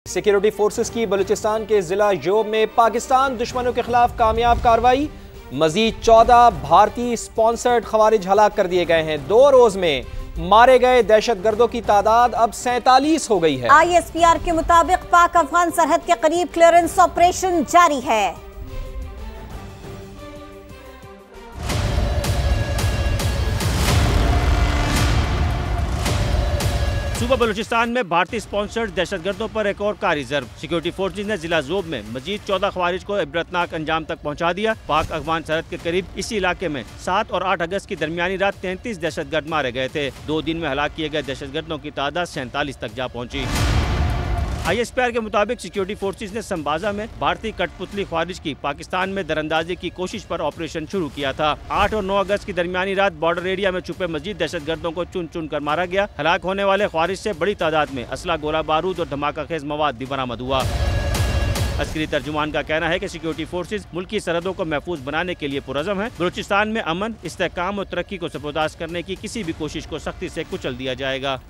Security forces की बलूचिस्तान के जिला योब में पाकिस्तान दुश्मनों के खिलाफ कामयाब कार्रवाई। मजीद 14 भारतीय स्पॉन्सर्ड खवारिज हलाक कर दिए गए हैं। 2 रोज में मारे गए दहशतगर्दों की तादाद अब 47 हो गई है। ISPR के मुताबिक पाक अफगान सरहद के करीब क्लियरेंस ऑपरेशन जारी है। सूबा बलूचिस्तान में भारतीय स्पॉन्सर्ड दहशतगर्दों पर एक और कार रिजर्व। सिक्योरिटी फोर्सेज ने जिला जोब में मजीद 14 खवारिज को इबरतनाक अंजाम तक पहुंचा दिया। पाक अफगान सरहद के करीब इसी इलाके में 7 और 8 अगस्त की दरमियानी रात 33 दहशतगर्द मारे गए थे। 2 दिन में हलाक किए गए दहशतगर्दों की तादाद 47 तक जा पहुंची। ISPR के मुताबिक सिक्योरिटी फोर्सेज ने संबाजा में भारतीय कठपुतली खवारिज की पाकिस्तान में दरअंदाजी की कोशिश पर ऑपरेशन शुरू किया था। 8 और 9 अगस्त की दरमियानी रात बॉर्डर एरिया में छुपे मजीद दहशतगर्दों को चुन चुन कर मारा गया। हलाक होने वाले खवारिज से बड़ी तादाद में असला, गोला बारूद और धमाका खेज मवाद भी बरामद हुआ। अस्करी तर्जुमान का कहना है कि सिक्योरिटी फोर्सेज मुल्की सरहदों को महफूज बनाने के लिए पुरज़म है। बलूचिस्तान में अमन, इस्तेहकाम और तरक्की को सबोदाश करने की किसी भी कोशिश को सख्ती से कुचल दिया जाएगा।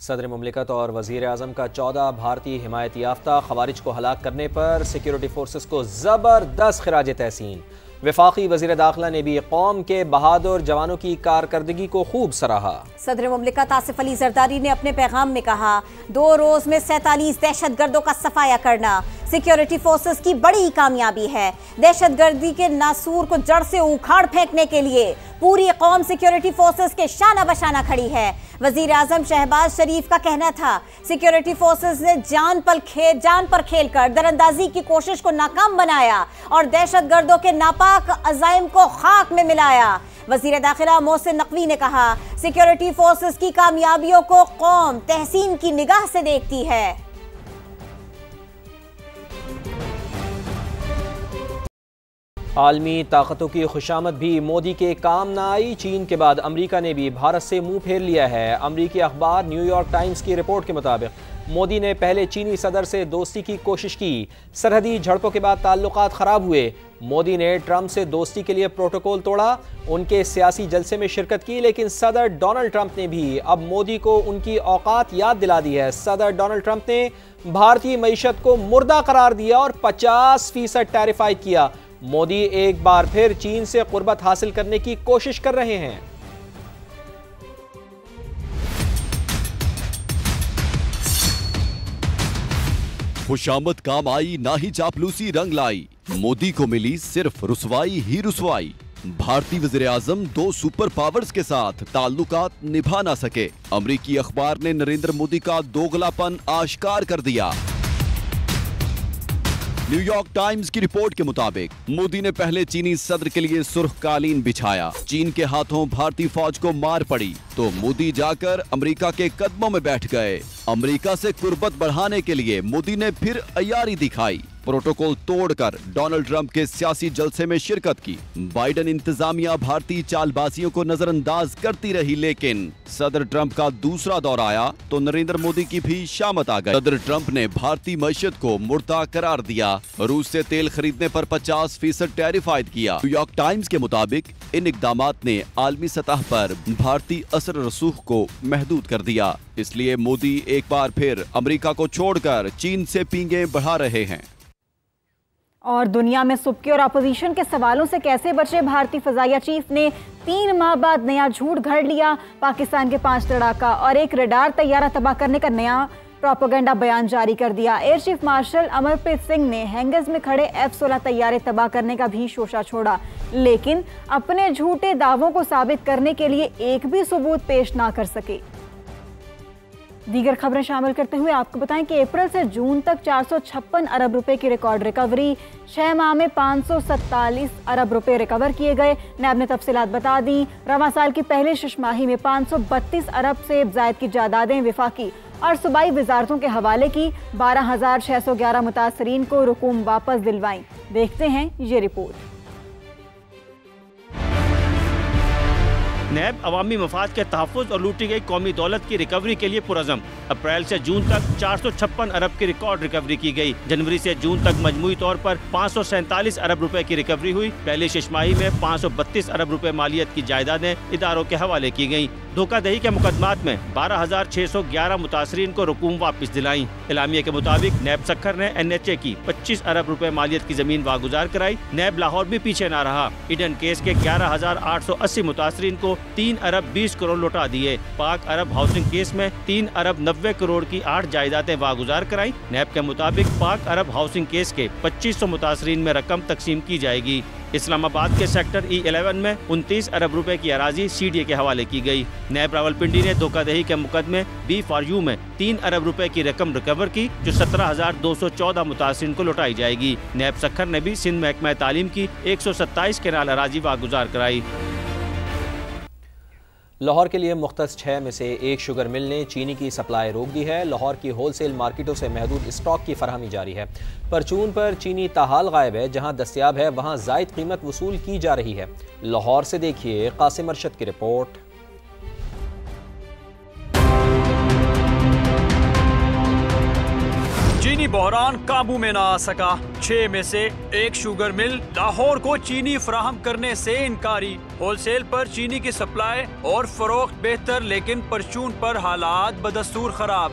सदर मुमलिकत और वज़ीर आज़म का 14 भारतीय हिमायत याफ्ता खवारिज को हलाक करने पर सिक्योरिटी फोर्सेस को ज़बरदस्त खिराज तहसीन। वफाकी वज़ीर दाखिला ने भी कौम के बहादुर जवानों की कारकर्दगी को खूब सराहा। सदर मुमलिकत आसिफ अली जरदारी ने अपने पैगाम में कहा, 2 रोज में 47 दहशतगर्दों का सफाया करना सिक्योरिटी फोर्सेस की बड़ी कामयाबी है। दहशतगर्दी के नासूर को जड़ से उखाड़ फेंकने के लिए पूरी कौम सिक्योरिटी फोर्सेस के शाना बशाना खड़ी है। वजीर आजम शहबाज शरीफ का कहना था, सिक्योरिटी फोर्सेस ने जान पर खेलकर दरअंदाजी की कोशिश को नाकाम बनाया और दहशतगर्दों के नापाक अज़ाइम को खाक में मिलाया। वजीर दाखिला मोहसिन नकवी ने कहा, सिक्योरिटी फोर्सेस की कामयाबियों को कौम तहसीन की निगाह से देखती है। आलमी ताकतों की खुशामद भी मोदी के काम न आई। चीन के बाद अमरीका ने भी भारत से मुंह फेर लिया है। अमरीकी अखबार न्यूयॉर्क टाइम्स की रिपोर्ट के मुताबिक मोदी ने पहले चीनी सदर से दोस्ती की कोशिश की। सरहदी झड़पों के बाद ताल्लुकात खराब हुए। मोदी ने ट्रंप से दोस्ती के लिए प्रोटोकॉल तोड़ा, उनके सियासी जलसे में शिरकत की, लेकिन सदर डोनाल्ड ट्रंप ने भी अब मोदी को उनकी औकात याद दिला दी है। सदर डोनाल्ड ट्रंप ने भारतीय मईशत को मुर्दा करार दिया और 50% टैरिफ आयद किया। मोदी एक बार फिर चीन से कुर्बत हासिल करने की कोशिश कर रहे हैं। खुशामद काम आई ना ही चापलूसी रंग लाई। मोदी को मिली सिर्फ रुसवाई ही रुसवाई। भारतीय वज़ीर आज़म 2 सुपर पावर्स के साथ ताल्लुकात निभा ना सके। अमरीकी अखबार ने नरेंद्र मोदी का दोगलापन आश्कार कर दिया। न्यूयॉर्क टाइम्स की रिपोर्ट के मुताबिक मोदी ने पहले चीनी सदर के लिए सुर्ख कालीन बिछाया। चीन के हाथों भारतीय फौज को मार पड़ी तो मोदी जाकर अमेरिका के कदमों में बैठ गए। अमेरिका से कुर्बत बढ़ाने के लिए मोदी ने फिर अय्यारी दिखाई। प्रोटोकॉल तोड़कर डोनाल्ड ट्रंप के सियासी जलसे में शिरकत की। बाइडेन इंतजामिया भारतीय चालबाजियों को नजरअंदाज करती रही, लेकिन सदर ट्रंप का दूसरा दौर आया तो नरेंद्र मोदी की भी शामत आ गई। सदर ट्रंप ने भारतीय मईशत को मुर्दा करार दिया। रूस से तेल खरीदने पर 50% टैरिफ आयद किया। न्यूयॉर्क टाइम्स के मुताबिक इन इकदामात ने आलमी सतह पर भारतीय असर रसूख को महदूद कर दिया। इसलिए मोदी एक बार फिर अमेरिका को छोड़कर चीन से पींगे बढ़ा रहे हैं। और दुनिया में सुबकी और अपोजिशन के सवालों से कैसे बचे, भारतीय फजाइया चीफ ने 3 माह बाद नया झूठ घड़ लिया। पाकिस्तान के 5 लड़ाका और एक रडार तैयारा तबाह करने का नया प्रोपेगेंडा बयान जारी कर दिया। Air chief marshal Amarpreet Singh ने हैंगर्स में खड़े F-16 तैयारे तबाह करने का भी शोशा छोड़ा, लेकिन अपने झूठे दावों को साबित करने के लिए एक भी सबूत पेश ना कर सके। दीगर खबरें शामिल करते हुए आपको बताएं कि अप्रैल से जून तक 456 अरब रुपए की रिकॉर्ड रिकवरी। 6 माह में 547 अरब रुपए रिकवर किए गए। नैब ने तफसीलात बता दी। रवां साल की पहली शशमाही में 532 अरब से जायद की जायदादें विफाकी और सूबाई वजारतों के हवाले की। 12,611 मुतासरीन को रुकूम वापस दिलवाई। देखते हैं ये रिपोर्ट। नैब अवामी मफाद के तहफ़्फ़ुज़ और लूटी गई कौमी दौलत की रिकवरी के लिए पुरज़म। अप्रैल से जून तक 456 अरब की रिकॉर्ड रिकवरी की गई। जनवरी से जून तक मजमूई तौर पर 547 अरब रुपए की रिकवरी हुई। पहली छमाही में 532 अरब रुपए मालियत की जायदादें इदारों के हवाले की गयी। धोखाधड़ी के मुकदमात में 12,611 मुतासरीन को रकूम वापस दिलाई। इलामिया के मुताबिक नैब सक्खर ने NHA की 25 अरब रुपए मालियत की जमीन वागुजार कराई। नैब लाहौर भी पीछे न रहा। ईडन केस के 11,880 मुतासरीन को 3 अरब 20 करोड़ लौटा दिए। पाक अरब हाउसिंग केस में 3 अरब 90 करोड़ की 8 जायदादें वागुजार कराई। नैब के मुताबिक पाक अरब हाउसिंग केस के 2500 मुतासरीन में रकम तकसीम की जाएगी। इस्लामाबाद के सेक्टर E11 में 29 अरब रुपए की अराजी CDA के हवाले की गई। नैब रावलपिंडी ने धोखाधड़ी के मुकदमे B4U में 3 अरब रुपए की रकम रिकवर की, जो 17,214 मुतासिरीन को लौटाई जाएगी। नैब सक्खर ने भी सिंध महकमा तालीम की 127 केनाल अराजी वागुजार कराई। लाहौर के लिए मुख्तस 6 में से 1 शुगर मिल ने चीनी की सप्लाई रोक दी है। लाहौर की होलसेल मार्केटों से महदूद स्टॉक की फरहमी जारी है। परचून पर चीनी ताहाल गायब है। जहां दस्तयाब है वहां जायद कीमत वसूल की जा रही है। लाहौर से देखिए कासिम अरशद की रिपोर्ट। चीनी बहरान काबू में न आ सका। 6 में से 1 शुगर मिल लाहौर को चीनी फराहम करने से इनकारी। होलसेल पर चीनी की सप्लाई और फरोख्त बेहतर, लेकिन परचून पर हालात बदस्तूर खराब।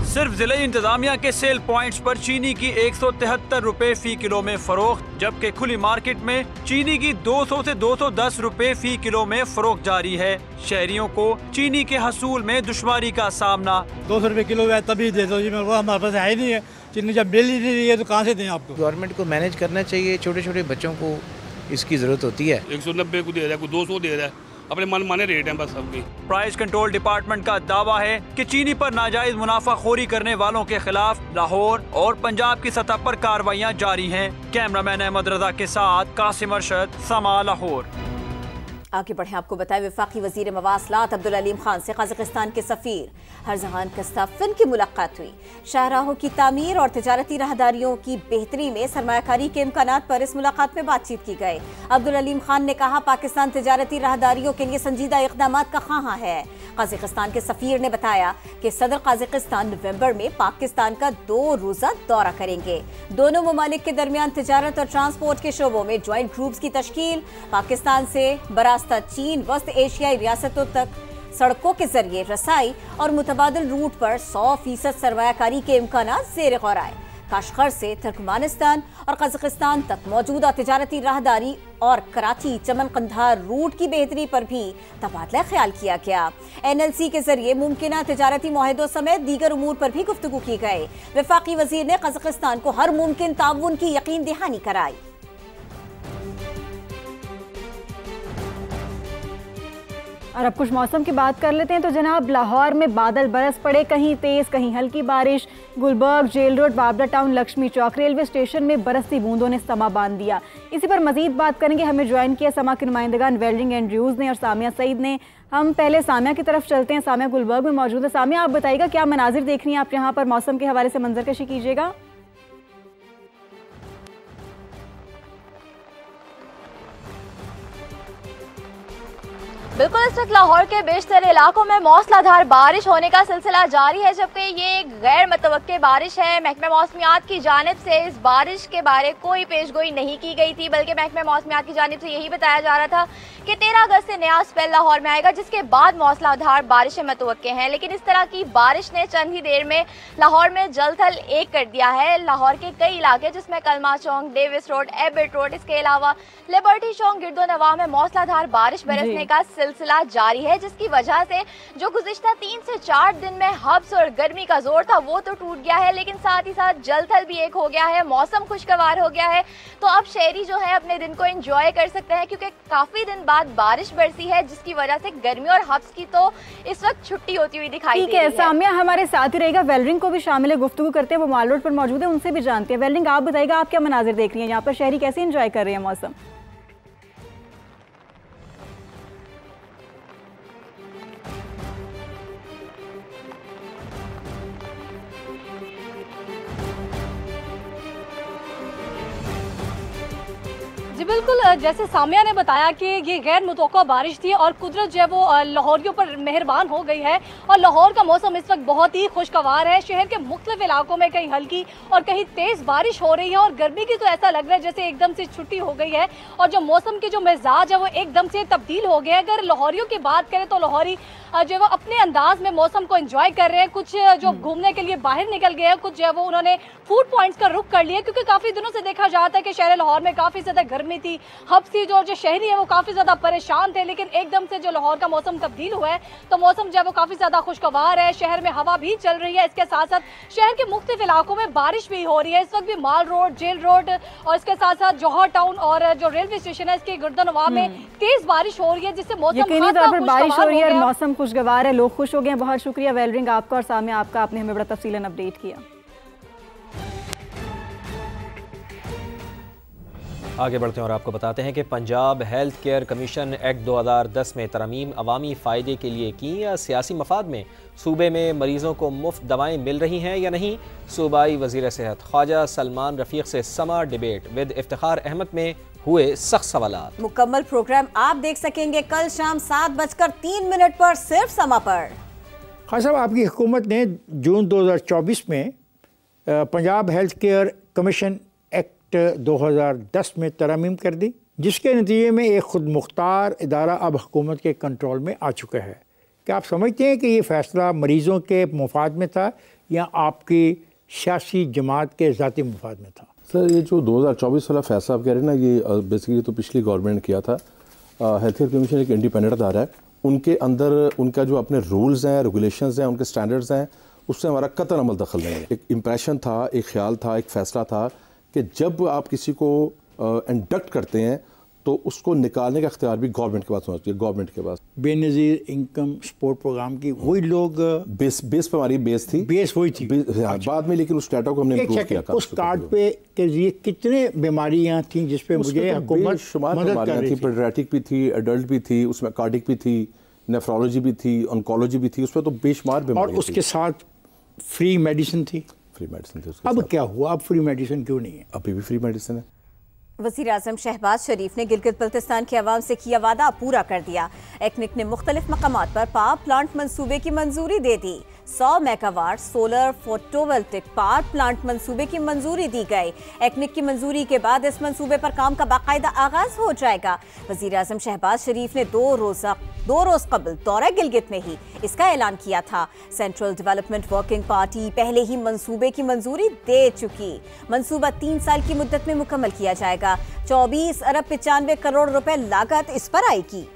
सिर्फ जिले इंतजामिया के सेल पॉइंट्स पर चीनी की 173 रुपए फी किलो में फरोख्त, जबकि खुली मार्केट में चीनी की 200 से 210 रुपए फी किलो में फरोख्त जारी है। शहरियों को चीनी के हसूल में दुश्वारी का सामना। 200 रुपए किलो है तभी दे दो जी, वो हमारे पास है ही नहीं है। चीनी जब बिल ही नहीं रही है तो कहाँ से दें आपको। गवर्नमेंट को मैनेज करना चाहिए, छोटे छोटे बच्चों को इसकी जरूरत होती है। 190 को दे रहा है, कोई 200 दे रहा है, अपने मन माने रेट हैं बस सबकी। प्राइस कंट्रोल डिपार्टमेंट का दावा है कि चीनी पर नाजायज मुनाफाखोरी करने वालों के खिलाफ लाहौर और पंजाब की सतह पर कार्रवाइयां जारी हैं। कैमरामैन अहमद रजा के साथ कासिम अरशद, समा लाहौर। आगे बढ़े, आपको बताएं वफाकी वजीर मवासलात अब्दुल अलीम खान से कजाकिस्तान के सफीर हरजहान कस्ताफिन की मुलाकात हुई। शाहराहों की तामीर और तिजारती राहदारियों की बेहतरी में सरमायाकारी के इम्कानात पर इस मुलाकात में बातचीत की गई। अब्दुल अलीम खान ने कहा पाकिस्तान तिजारती राहदारियों के लिए संजीदा इक़दामात का ख़्वाहां है। कजाकिस्तान के सफीर ने बताया कि सदर कजाकिस्तान नवंबर में पाकिस्तान का 2 रोज़ा दौरा करेंगे। दोनों ममालिक के दरमियान तिजारत और ट्रांसपोर्ट के शोबों में ज्वाइंट ग्रुप्स की तश्कील, पाकिस्तान से बरास्ता चीन वस्त एशियाई रियासतों तक सड़कों के जरिए रसाई और मुतबादिल रूट पर 100% सरमायाकारी के इम्कानात ज़ेर गौर आए। काशगर से तुर्कमानिस्तान और कजाकिस्तान तक मौजूदा तिजारती राहदारी और कराची चमन कंधार रूट की बेहतरी पर भी तबादला ख्याल किया गया। NLC के जरिए मुमकिन तिजारती मुआहदों समेत दीगर उमूर पर भी गुफ्तगू की गई। वफाकी वजीर ने कजाकिस्तान को हर मुमकिन ताउन की यकीन दहानी कराई। और अब कुछ मौसम की बात कर लेते हैं। तो जनाब लाहौर में बादल बरस पड़े, कहीं तेज़ कहीं हल्की बारिश। Gulberg, jail road, Babra town, Lakshmi Chowk railway station में बरसती बूंदों ने समा बांध दिया। इसी पर मजीद बात करेंगे। हमें ज्वाइन किया समा के नुमाइंदगान वेल्डिंग एंड्रयूज़ ने और सामिया सईद ने। हम पहले सामिया की तरफ चलते हैं। सामिया गुलबर्ग में मौजूद है। सामिया, आप बताइएगा क्या मनाजिर देख रही हैं आप यहाँ पर, मौसम के हवाले से मंजरकशी कीजिएगा। बिल्कुल, इस वक्त लाहौर के बेशतर इलाकों में मौसलाधार बारिश होने का सिलसिला जारी है, जबकि ये एक गैर मुतवक्के बारिश है। महकमा मौसमियात की जानिब से इस बारिश के बारे कोई पेशगोई नहीं की गई थी, बल्कि महकमा मौसमियात की जानिब से यही बताया जा रहा था कि 13 अगस्त से नया स्पेल लाहौर में आएगा, जिसके बाद मौसलाधार बारिशें मुतवक्के हैं। लेकिन इस तरह की बारिश ने चंद ही देर में लाहौर में जलथल एक कर दिया है। लाहौर के कई इलाके जिसमें कलमा चौक, डेविस रोड, एबर्ट रोड, इसके अलावा लिबर्टी चौक, गिरदोनवा में मौसलाधार बारिश बरसने का सिलसिला जारी है, जिसकी वजह से जो गुज़िश्ता 3 से 4 दिन में हब्स और गर्मी का जोर था वो तो टूट गया है, लेकिन साथ ही साथ जलथल भी एक हो गया है। मौसम खुशगवार हो गया है, तो अब शहरी जो है अपने दिन को एंजॉय कर सकते हैं, क्योंकि काफी दिन बाद बारिश बरसी है, जिसकी वजह से गर्मी और हब्स की तो इस वक्त छुट्टी होती हुई दिखाई दे रही है। सामिया हमारे साथ ही रहेगा, वेलरिंग को भी शामिल है, गुफ्तगू करते हैं, वो माल रोड पर मौजूद है, उनसे भी जानते हैं। वेलरिंग, आप बताइएगा आप क्या मनाजिर देख रही हैं यहाँ पर, शहरी कैसे एंजॉय कर रहे हैं मौसम? जी बिल्कुल, जैसे सामिया ने बताया कि ये गैर मुतवक्का बारिश थी और कुदरत जो है वो लाहौरियों पर मेहरबान हो गई है और लाहौर का मौसम इस वक्त बहुत ही खुशगवार है। शहर के मुख्तलिफ इलाकों में कहीं हल्की और कहीं तेज़ बारिश हो रही है और गर्मी की तो ऐसा लग रहा है जैसे एकदम से छुट्टी हो गई है और जो मौसम के जो मिजाज है वो एकदम से तब्दील हो गया है। अगर लाहौरियों की बात करें तो लाहौरी जो है वो अपने अंदाज में मौसम को एंजॉय कर रहे हैं। कुछ जो घूमने के लिए बाहर निकल गए हैं, कुछ जो है वो उन्होंने फूड पॉइंट्स का रुख कर लिया क्योंकि काफ़ी दिनों से देखा जाता है कि शहर लाहौर में काफ़ी ज़्यादा गर्मी थी, हब्सी जो शहरी है वो काफ़ी ज़्यादा परेशान थे, लेकिन एकदम से जो लाहौर का मौसम तब्दील हुआ है तो मौसम जो है वो काफ़ी ज़्यादा खुशगवार है। शहर में हवा भी चल रही है, इसके साथ साथ शहर के मुख्तलिफ इलाकों में बारिश भी हो रही है। इस वक्त भी माल रोड, जेल रोड और इसके साथ साथ जौहर टाउन और जो रेलवे स्टेशन है इसके गर्दनवा में तेज़ बारिश हो रही है जिससे मौसम बारिश हो रही है और मौसम खुशगवार है, लोग खुश हो गए हैं। बहुत शुक्रिया वेलरिंग आपका और सामिया आपका, आपने हमें बड़ा तफसीलन अपडेट किया। आगे बढ़ते हैं और आपको बताते हैं कि Punjab health care commission act 2010 में तरमीम अवामी फ़ायदे के लिए की या सियासी मफाद में सूबे में मरीजों को मुफ्त दवाएं मिल रही हैं या नहीं। सूबाई वज़ीर सेहत ख्वाजा सलमान रफ़ीक से समा डिबेट विद इफ्तिखार अहमद में हुए सख्त सवालात। मुकम्मल प्रोग्राम आप देख सकेंगे कल शाम 7:03 पर सिर्फ समा पर। खान साहब, आपकी हुकूमत ने जून 2024 में Punjab health care commission act 2010 में तरमीम कर दी, जिसके नतीजे में एक खुद मुख्तार इदारा अब हुकूमत के कंट्रोल में आ चुका है। क्या आप समझते हैं कि ये फ़ैसला मरीज़ों के मुफाद में था या आपकी सियासी जमात के ज़ाती मुफाद में था? सर, ये जो 2024 वाला फैसला आप कह रहे हैं ना, ये बेसिकली तो पिछली गवर्नमेंट किया था। हेल्थ केयर कमीशन एक इंडिपेंडेंट अदारा है, उनके अंदर उनका जो अपने रूल्स हैं, रेगुलेशंस हैं, उनके स्टैंडर्ड्स हैं, उससे हमारा कतई अमल दखल नहीं है। एक इम्प्रेशन था, एक ख्याल था, एक फ़ैसला था कि जब आप किसी को इंडक्ट करते हैं तो उसको निकालने का इख्तियार भी गवर्नमेंट के पास होना चाहिए। गवर्नमेंट के पास बेनज़ीर इनकम सपोर्ट प्रोग्राम की वही लोग बेस पर हमारी बेस वही थी बाद में, लेकिन उस डाटा को हमने इम्प्रूव किया। उस कार्ड पे के जरिए कितने बीमारियां थी जिसपे मुझे हुकूमत बीमारियां थी, पेडियाट्रिक भी थी, एडल्ट भी थी, उसमें कार्डिक भी थी, नेफ्रोलॉजी भी थी, ऑन्कोलॉजी भी थी, उसमें तो बेशुमार बीमारियां और उसके साथ फ्री मेडिसिन थी। अब क्या हुआ? अब फ्री मेडिसिन क्यों नहीं है? अभी भी फ्री मेडिसिन है। वज़ीर आज़म शहबाज शरीफ ने गिलगित बल्तिस्तान के अवाम से किया वादा पूरा कर दिया। एक्निक ने मुख्तलिफ मकामात पर पावर प्लांट मंसूबे की मंजूरी दे दी। 100 megawatt solar photovoltaic power plant मंसूबे की मंजूरी दी गई। एक्निक की मंजूरी के बाद इस मंसूबे पर काम का बाकायदा आगाज हो जाएगा। वज़ीर आज़म शहबाज शरीफ ने दो रोज कबल दौरा गिलगित में ही इसका ऐलान किया था। सेंट्रल डेवलपमेंट वर्किंग पार्टी पहले ही मंसूबे की मंजूरी दे चुकी। मंसूबा 3 साल की मुद्दत में मुकम्मल किया जाएगा। 24 अरब 95 करोड़ रुपए लागत इस पर आएगी।